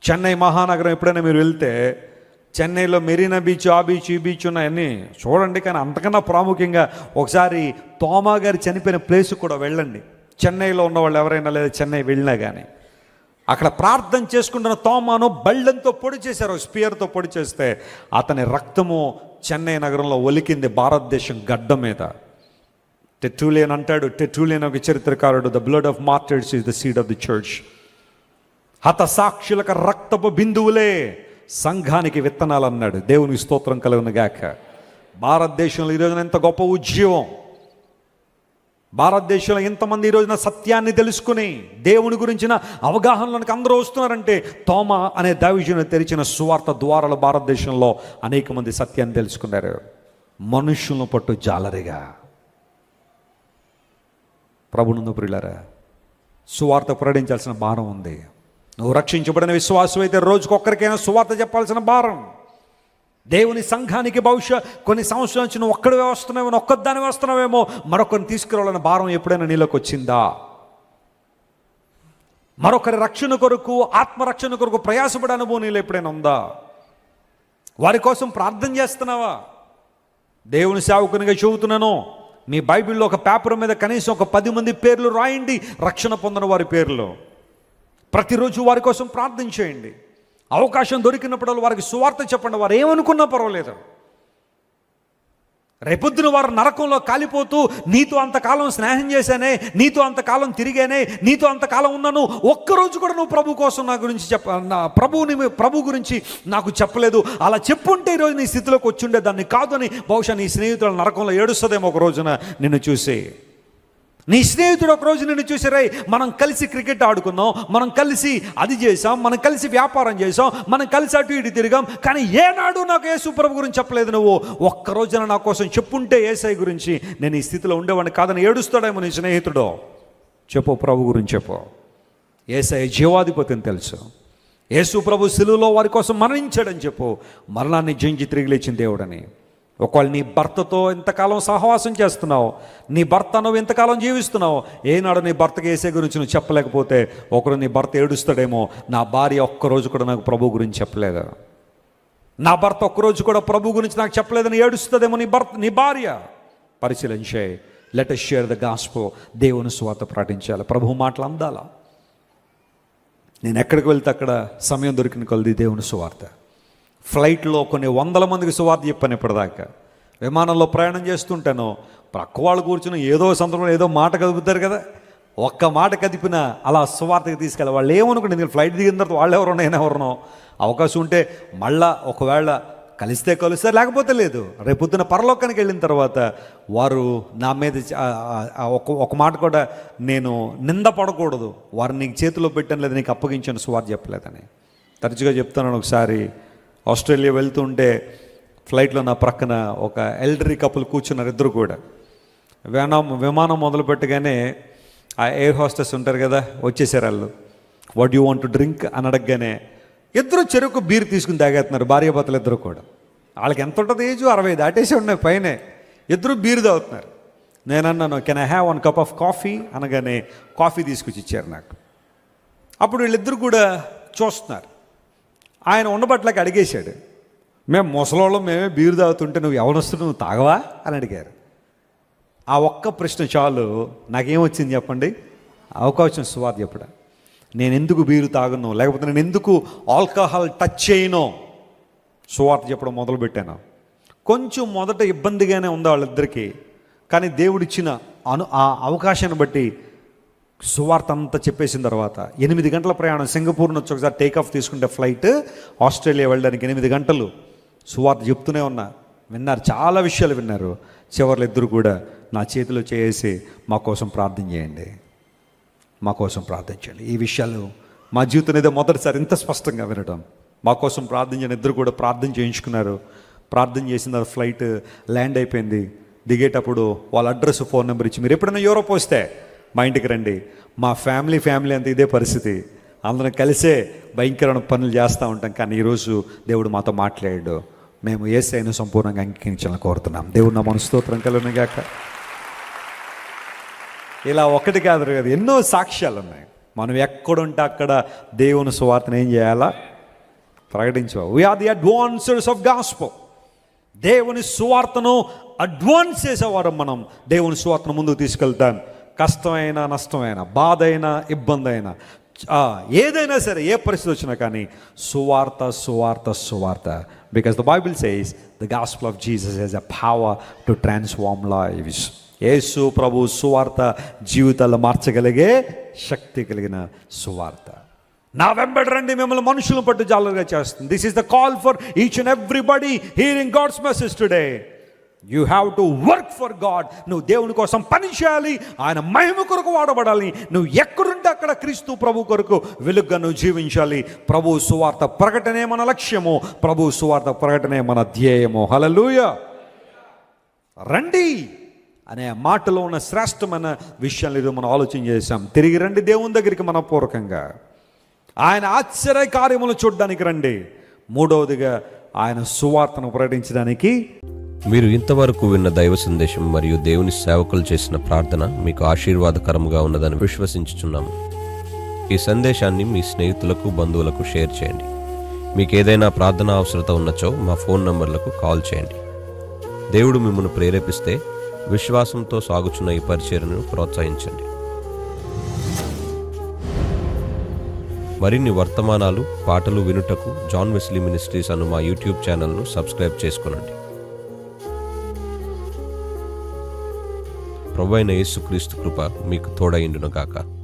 చెన్నై మహానగరం ఎప్పుడైనా మీరు వెళ్తే చెన్నైలో మెరీనా బీచ్, ఆ బీచ్, ఈ బీచ్ ఉన్నాయన్నీ చూడండి. కానీ అంతకన్నా ప్రాముఖ్యంగా ఒకసారి తోమా గారు చనిపోయిన ప్లేస్ కూడా వెళ్ళండి. చెన్నైలో ఉన్న వాళ్ళు ఎవరైనా లేదా చెన్నై వెళ్ళినా కానీ అక్కడ ప్రార్థన చేసుకుంటున్న తోమాను బళ్ళంతో పొడి చేశారు, స్పియర్తో పొడి చేస్తే అతని రక్తము చెన్నై నగరంలో ఒలికింది భారతదేశం గడ్డ మీద. టెర్టులియన్ అంటాడు, టెర్టులియన్ ఒక చరిత్రకారుడు, the blood of martyrs is the seed of the church. హత సాక్షులకు రక్తపు బిందువులే సంఘానికి విత్తనాలు అన్నాడు. దేవునికి స్తోత్రం కలుగును గాక. భారతదేశంలో ఈరోజున ఎంత గొప్ప ఉద్యమం, భారతదేశంలో ఎంతమంది ఈరోజున సత్యాన్ని తెలుసుకుని దేవుని గురించిన అవగాహనలోనికి అందరూ వస్తున్నారంటే తోమా అనే దైవజనుడు తెరిచిన సువార్త ద్వారాలు భారతదేశంలో అనేక మంది సత్యాన్ని తెలుసుకున్నారు. మనుషులను పట్టు జాలరిగా ప్రభునందు ప్రియులారా, సువార్త ప్రకటించాల్సిన భారం ఉంది. నువ్వు రక్షించబడిన విశ్వాసం అయితే రోజుకొక్కరికైనా సువార్త చెప్పాల్సిన భారం. దేవుని సంఘానికి బహుశా కొన్ని సంవత్సరాల నుంచి నువ్వు ఒక్కడివే వస్తున్నావేమో, ఒక్కదాని వస్తున్నావేమో, మరొకరిని తీసుకురావాలన్న భారం ఎప్పుడైనా నీలోకి వచ్చిందా? మరొకరి రక్షణ కొరకు, ఆత్మరక్షణ కొరకు ప్రయాసపడే అనుభవం నీలో ఎప్పుడైనా ఉందా? వారి కోసం ప్రార్థన చేస్తున్నావా? దేవుని సేవకునిగా చెబుతున్నాను, మీ బైబిల్లో ఒక పేపర్ మీద కనీసం ఒక 10 మంది పేర్లు రాయండి, రక్షణ పొందిన వారి పేర్లు. ప్రతిరోజు వారి కోసం ప్రార్థన చేయండి. అవకాశం దొరికినప్పుడు వారికి సువార్త చెప్పండి. వారు ఏమనుకున్నా పర్వాలేదు. రేపొద్దున వారు నరకంలో కాలిపోతూ, నీతో అంతకాలం స్నేహం చేశానే, నీతో అంతకాలం తిరిగానే, నీతో అంతకాలం ఉన్నాను, ఒక్కరోజు కూడా నువ్వు ప్రభు కోసం నా గురించి ప్రభు గురించి నాకు చెప్పలేదు, అలా చెప్పుంటే ఈరోజు నీ స్థితిలోకి వచ్చుండే దాన్ని కాదు అని బహుశా నీ స్నేహితుల నరకంలో ఏడుస్తుందేమో ఒక రోజున నిన్ను చూసి. నీ స్నేహితుడు ఒకరోజు నిన్ను చూసి, రై మనం కలిసి క్రికెట్ ఆడుకున్నాం, మనం కలిసి అది చేసాం, మనం కలిసి వ్యాపారం చేసాం, మనం కలిసి అటు ఇటు తిరిగాం, కానీ ఏనాడు నాకు యేసు ప్రభు గురించి చెప్పలేదు. నువ్వు ఒక్కరోజున నా కోసం చెప్పుంటే యేసయ్య గురించి నేను ఈ స్థితిలో ఉండేవాడిని కాదని ఏడుస్తాడేమో నీ స్నేహితుడు. చెప్పు, ప్రభు గురించి చెప్పు. యేసయ్య జీవాధిపతిని తెలుసు. యేసు ప్రభు సిలువలో వారి కోసం మరణించాడని చెప్పు. మరణాన్ని జయించి తిరిగి లేచిన దేవుడని. ఒకవేళ నీ భర్తతో ఎంతకాలం సహవాసం చేస్తున్నావు, నీ భర్త నువ్వు ఎంతకాలం జీవిస్తున్నావు, ఏనాడు నీ భర్తకి యేసయ్య గురించి నువ్వు చెప్పలేకపోతే ఒకరు నీ భర్త ఏడుస్తాడేమో, నా భార్య ఒక్కరోజు కూడా నాకు ప్రభు గురించి చెప్పలేదు, నా భర్త ఒక్కరోజు కూడా ప్రభు గురించి నాకు చెప్పలేదని ఏడుస్తుందేమో నీ భార్య. పరిశీలించే. Let us share the gospel. దేవుని సువార్త ప్రకటించాలి. ప్రభు మాటలు అందాలా. నేను ఎక్కడికి వెళ్తే అక్కడ సమయం దొరికిన కొలది దేవుని సువార్త. ఫ్లైట్లో కొన్ని 100 మందికి సువార్త చెప్పాను ఇప్పటిదాకా. విమానంలో ప్రయాణం చేస్తుంటాను, ప్రక్క వాళ్ళు కూర్చుని ఏదో సందర్భంలో ఏదో మాట కదుపుతారు కదా, ఒక్క మాట కదిపినా అలా సువార్తకి తీసుకెళ్ళి వాళ్ళు ఏమనుకోండి. నేను ఫ్లైట్ దిగిన తర్వాత వాళ్ళు ఎవరో నేను ఎవరినో, అవకాశం ఉంటే మళ్ళా ఒకవేళ కలిస్తే కలుస్తారు, లేకపోతే లేదు. రేపొద్దున పరలోకానికి వెళ్ళిన తర్వాత వారు నా మీద ఒక మాట కూడా నేను నింద పడకూడదు, వారు నీకు చేతిలో పెట్టాను లేదు, నీకు అప్పగించాను సువార్త చెప్పలేదని. తరచుగా చెప్తున్నాను. ఒకసారి ఆస్ట్రేలియా వెళ్తుంటే ఫ్లైట్లో నా ప్రక్కన ఒక ఎల్డరీ కపుల్ కూర్చున్నారు. ఇద్దరు కూడా విమానం మొదలు పెట్టగానే ఆ ఎయిర్ హోస్టెస్ ఉంటారు కదా, వచ్చేసారు వాళ్ళు. What you want to drink అని అడగగానే ఇద్దరు చెరుకు బీర్ తీసుకుని తాగేస్తున్నారు, భార్యాభర్తలు ఇద్దరు కూడా. వాళ్ళకి ఎంత ఉంటుంది ఏజ్, 60 దాటేసి ఉన్నాయి పైనే. ఇద్దరు బీర్ తాగుతున్నారు. నేను అన్నాను, can I have 1 cup of coffee అనగానే కాఫీ తీసుకొచ్చి ఇచ్చారు నాకు. అప్పుడు వీళ్ళిద్దరు కూడా చూస్తున్నారు. ఆయన ఉండబట్లకి అడిగేశాడు, మేము ముసలోళ్ళం, మేమే బీరు తాగుతుంటే నువ్వు ఎవరొస్తున్నావు, నువ్వు తాగవా అని అడిగారు. ఆ ఒక్క ప్రశ్న చాలు నాకేమొచ్చింది చెప్పండి, అవకాశం సువార్త చెప్పడం. నేను ఎందుకు బీరు తాగను, లేకపోతే నేను ఎందుకు ఆల్కహాల్ టచ్ చేయను, సువార్త చెప్పడం మొదలుపెట్టాను. కొంచెం మొదట ఇబ్బందిగానే ఉంది వాళ్ళిద్దరికీ, కానీ దేవుడిచ్చిన ఆ అవకాశాన్ని బట్టి సువార్త అంతా చెప్పేసిన తర్వాత 8 గంటల ప్రయాణం. సింగపూర్ నుంచి ఒకసారి టేకాఫ్ తీసుకుంటే ఫ్లైట్, ఆస్ట్రేలియా వెళ్ళడానికి 8 గంటలు సువార్త చెప్తూనే ఉన్నా. విన్నారు, చాలా విషయాలు విన్నారు. చివర్లు ఇద్దరు కూడా నా చేతిలో చేసి మా కోసం ప్రార్థన చేయండి, మా కోసం ప్రార్థన చేయండి. ఈ విషయాలు మా జీవితం ఏదో మొదటిసారి ఇంత స్పష్టంగా వినడం. మా కోసం ప్రార్థన చేయని ఇద్దరు కూడా ప్రార్థన చేయించుకున్నారు. ప్రార్థన చేసిన తర్వాత ఫ్లైట్ ల్యాండ్ అయిపోయింది. దిగేటప్పుడు వాళ్ళ అడ్రస్, ఫోన్ నెంబర్ ఇచ్చి, మీరు ఎప్పుడైనా యూరోప్ వస్తే మా ఇంటికి రండి. మా ఫ్యామిలీ అంతా ఇదే పరిస్థితి, అందరం కలిసే భయంకరమైన పనులు చేస్తూ ఉంటాం. కానీ ఈరోజు దేవుడు మాతో మాట్లాడాడు. మేము యేసయ్యను సంపూర్ణంగా అంగీకరించాలని కోరుతున్నాం. దేవుడు నా మనస్తోత్రం కలుగునుగాక. ఇలా ఒకటి కాదు కదా, ఎన్నో సాక్ష్యాలు ఉన్నాయి. మనం ఎక్కడుంటే అక్కడ దేవుని సువార్తను ఏం చేయాలా, ప్రకటించు. We are the advancers of gospel. దేవుని సువార్తను అడ్వాన్స్ చేసేవారు మనం. దేవుని సువార్తను ముందుకు తీసుకెళ్తాం. కష్టమైనా, నష్టమైనా, బాధ అయినా, ఇబ్బంది అయినా, ఏదైనా సరే, ఏ పరిస్థితి వచ్చినా కానీ సువార్త, సువార్త, సువార్త. Because the Bible says the gospel of Jesus has a power to transform lives. యేసు ప్రభు సువార్త జీవితాలు మార్చగలిగే శక్తి కలిగిన సువార్త. నా వెంబడి రండి, మిమ్మల్ని మనుషులను పట్టు జాలరుగా చేస్తుంది. This is the call for each and everybody hearing God's message today. You have to work for God. నువ్వు దేవుని కోసం పని చేయాలి, ఆయన మహిమ కొరకు వాడబడాలి. నువ్వు ఎక్కడుంటే అక్కడ క్రీస్తు ప్రభు కొరకు వెలుగుగా నువ్వు జీవించాలి. ప్రభు సువార్త ప్రకటనే మన లక్ష్యము, ప్రభు సువార్త ప్రకటనే మన ధ్యేయము. హల్లెలూయా. రండి అనే మాటలో ఉన్న శ్రేష్టమైన విషయాలు ఇది మనం ఆలోచన చేశాం. తిరిగి రండి దేవుని దగ్గరికి మనపూర్వకంగా. ఆయన ఆశ్చర్య కార్యములు చూడడానికి రండి. మూడవదిగా ఆయన సువార్తను ప్రకటించడానికి. మీరు ఇంతవరకు విన్న దైవ సందేశం మరియు దేవుని సేవకులు చేసిన ప్రార్థన మీకు ఆశీర్వాదకరముగా ఉన్నదని విశ్వసించుచున్నాము. ఈ సందేశాన్ని మీ స్నేహితులకు, బంధువులకు షేర్ చేయండి. మీకు ఏదైనా ప్రార్థన అవసరత ఉన్నచో మా ఫోన్ నంబర్లకు కాల్ చేయండి. దేవుడు మిమ్మల్ని ప్రేరేపిస్తే విశ్వాసంతో సాగుచున్న ఈ పరిచర్యను ప్రోత్సహించండి. మరిన్ని వర్తమానాలు, పాటలు వినుటకు జాన్ వెస్లీ మినిస్ట్రీస్ అను మా యూట్యూబ్ ఛానల్ను సబ్స్క్రైబ్ చేసుకొనండి. ప్రభువైన యేసుక్రీస్తు కృప మీకు తోడైండును గాక.